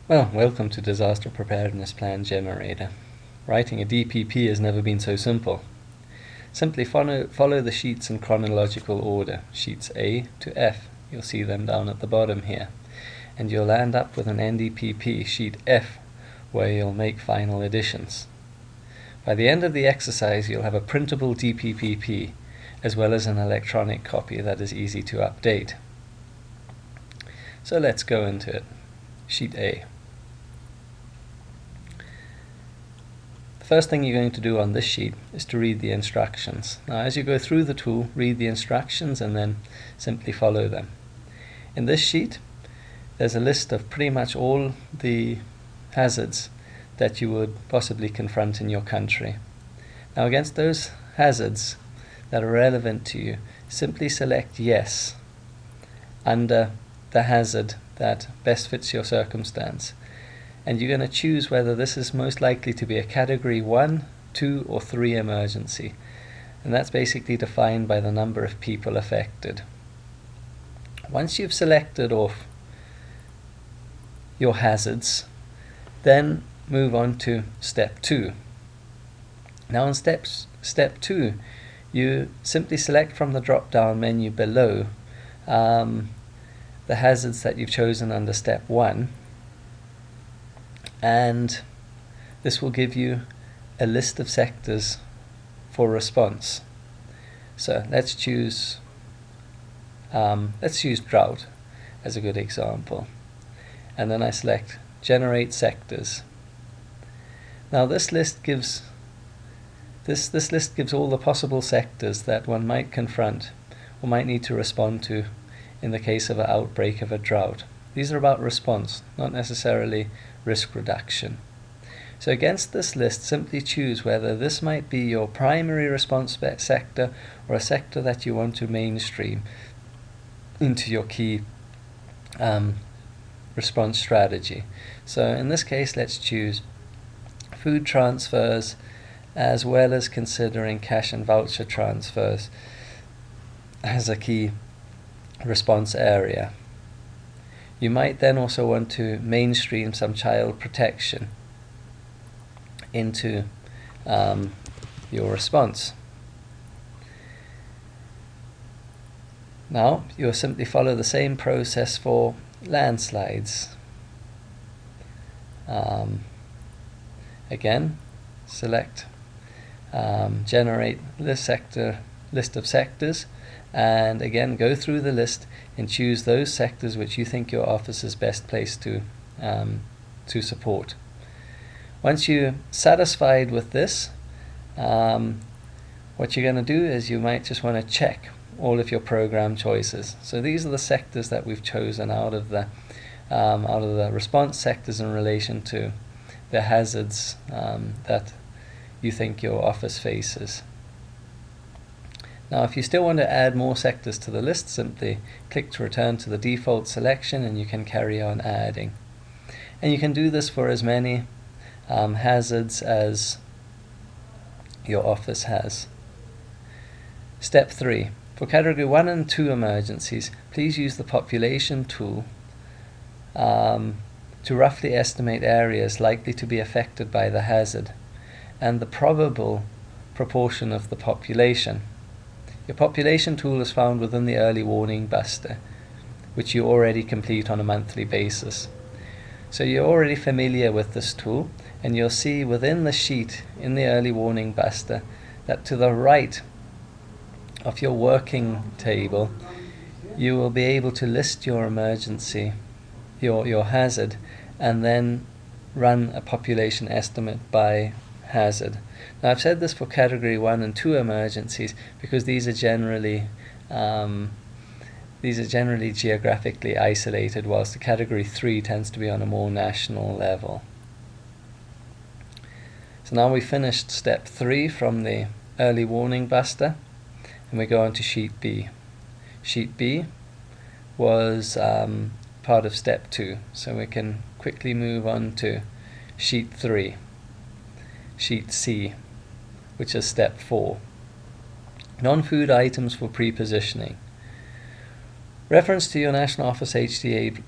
Well, welcome to Disaster Preparedness Plan Generator. Writing a DPP has never been so simple. Simply follow the sheets in chronological order, sheets A to F. You'll see them down at the bottom here. And you'll end up with an NDPP, sheet F, where you'll make final additions. By the end of the exercise, you'll have a printable DPPP, as well as an electronic copy that is easy to update. So let's go into it. Sheet A. First thing you're going to do on this sheet is to read the instructions. Now as you go through the tool, read the instructions and then simply follow them. In this sheet there's a list of pretty much all the hazards that you would possibly confront in your country. Now against those hazards that are relevant to you, simply select yes under the hazard that best fits your circumstance. And you're going to choose whether this is most likely to be a category 1, 2 or 3 emergency, and that's basically defined by the number of people affected. Once you've selected off your hazards, then move on to step 2. Now in step 2 you simply select from the drop down menu below the hazards that you've chosen under step 1, and this will give you a list of sectors for response. So let's choose drought as a good example, and then I select generate sectors. Now this list gives all the possible sectors that one might confront or might need to respond to in the case of an outbreak of a drought. These are about response, not necessarily risk reduction. So against this list, simply choose whether this might be your primary response sector or a sector that you want to mainstream into your key response strategy. So in this case, let's choose food transfers, as well as considering cash and voucher transfers as a key response area. You might then also want to mainstream some child protection into your response. Now you'll simply follow the same process for landslides. Again, select generate list of sectors, and again go through the list and choose those sectors which you think your office is best placed to support. Once you're satisfied with this, what you're going to do is you might just want to check all of your program choices. So these are the sectors that we've chosen out of the response sectors in relation to the hazards that you think your office faces. Now if you still want to add more sectors to the list, simply click to return to the default selection and you can carry on adding. And you can do this for as many hazards as your office has. Step 3. For category 1 and 2 emergencies, please use the population tool to roughly estimate areas likely to be affected by the hazard and the probable proportion of the population. Your population tool is found within the early warning buster, which you already complete on a monthly basis. So you're already familiar with this tool, and you'll see within the sheet in the early warning buster that to the right of your working table you will be able to list your emergency, your hazard, and then run a population estimate by hazard. Now I've said this for category 1 and 2 emergencies because these are generally geographically isolated, whilst the category 3 tends to be on a more national level. So now we've finished step 3 from the early warning buster, and we go on to sheet B. Sheet B was part of step 2, so we can quickly move on to sheet 3. Sheet C, which is step 4. Non-food items for pre-positioning. Reference to your National Office HDA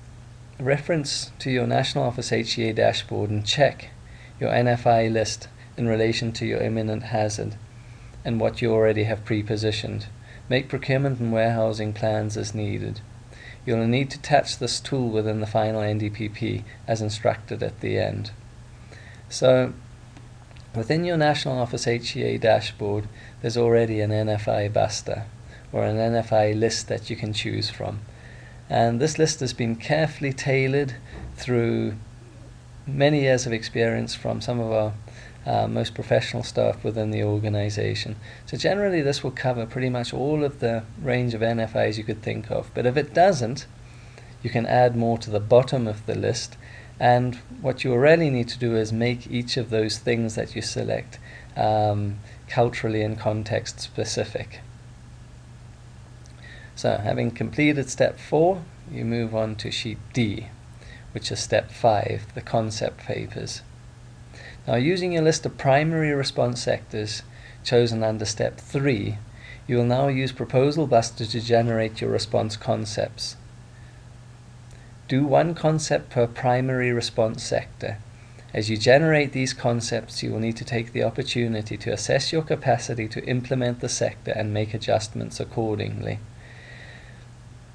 reference to your National Office HEA dashboard and check your NFI list in relation to your imminent hazard and what you already have pre-positioned. Make procurement and warehousing plans as needed. You'll need to attach this tool within the final NDPP as instructed at the end. So within your National Office HEA dashboard, there's already an NFI buster or an NFI list that you can choose from. And this list has been carefully tailored through many years of experience from some of our most professional staff within the organization. So generally this will cover pretty much all of the range of NFIs you could think of. But if it doesn't, you can add more to the bottom of the list. And what you really need to do is make each of those things that you select culturally and context specific. So having completed step 4, you move on to sheet D, which is step 5, the concept papers. Now, using your list of primary response sectors chosen under step 3, you will now use Proposal Buster to generate your response concepts. Do one concept per primary response sector. As you generate these concepts, you will need to take the opportunity to assess your capacity to implement the sector and make adjustments accordingly.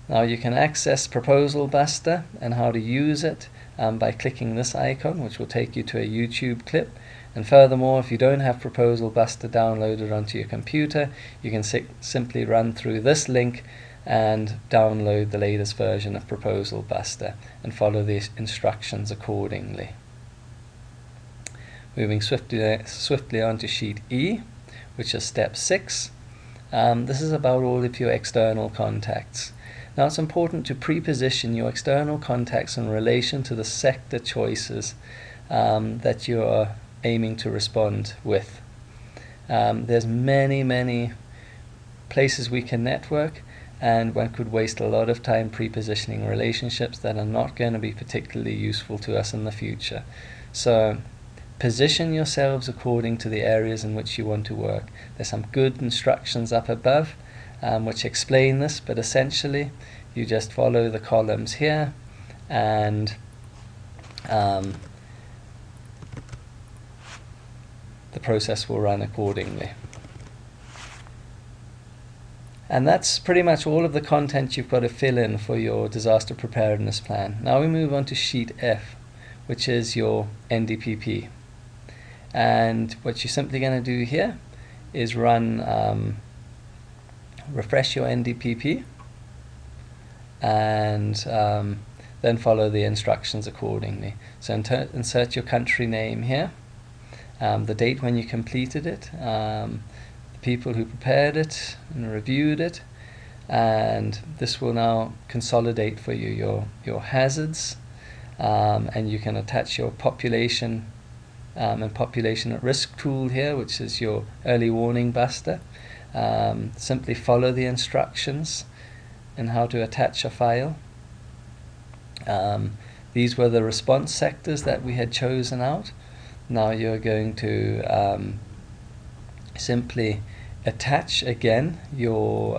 Now you can access Proposal Buster and how to use it by clicking this icon, which will take you to a YouTube clip. And furthermore, if you don't have Proposal Buster downloaded onto your computer, you can simply run through this link and download the latest version of Proposal Buster and follow the instructions accordingly. Moving swiftly on to sheet E, which is step 6. This is about all of your external contacts. Now it's important to pre-position your external contacts in relation to the sector choices that you are aiming to respond with. There's many places we can network, and one could waste a lot of time pre-positioning relationships that are not going to be particularly useful to us in the future. So position yourselves according to the areas in which you want to work. There's some good instructions up above which explain this, but essentially you just follow the columns here and the process will run accordingly. And that's pretty much all of the content you've got to fill in for your disaster preparedness plan. Now we move on to sheet F, which is your NDPP. And what you're simply going to do here is run refresh your NDPP and then follow the instructions accordingly. So insert your country name here, the date when you completed it, the people who prepared it and reviewed it, and this will now consolidate for you your hazards, and you can attach your population and population at risk tool here, which is your early warning buster. Simply follow the instructions and how to attach a file. These were the response sectors that we had chosen out. Now you're going to simply attach again your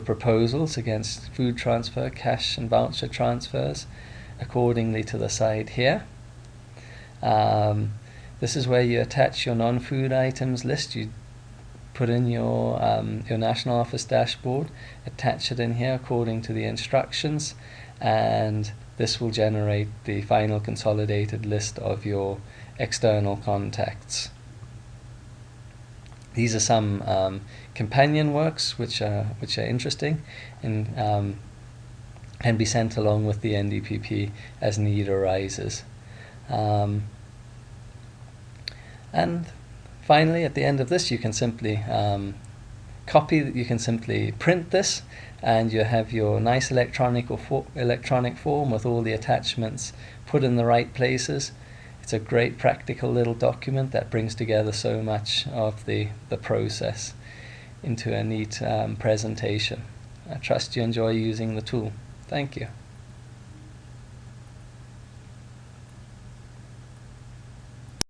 proposals against food transfer, cash and voucher transfers accordingly to the side here. This is where you attach your non-food items list. You put in your National Office dashboard, attach it in here according to the instructions, and this will generate the final consolidated list of your external contacts. These are some companion works which are interesting and can be sent along with the NDPP as need arises. And finally, at the end of this, you can simply you can simply print this, and you have your nice electronic form with all the attachments put in the right places. It's a great practical little document that brings together so much of the process into a neat presentation. I trust you enjoy using the tool. Thank you.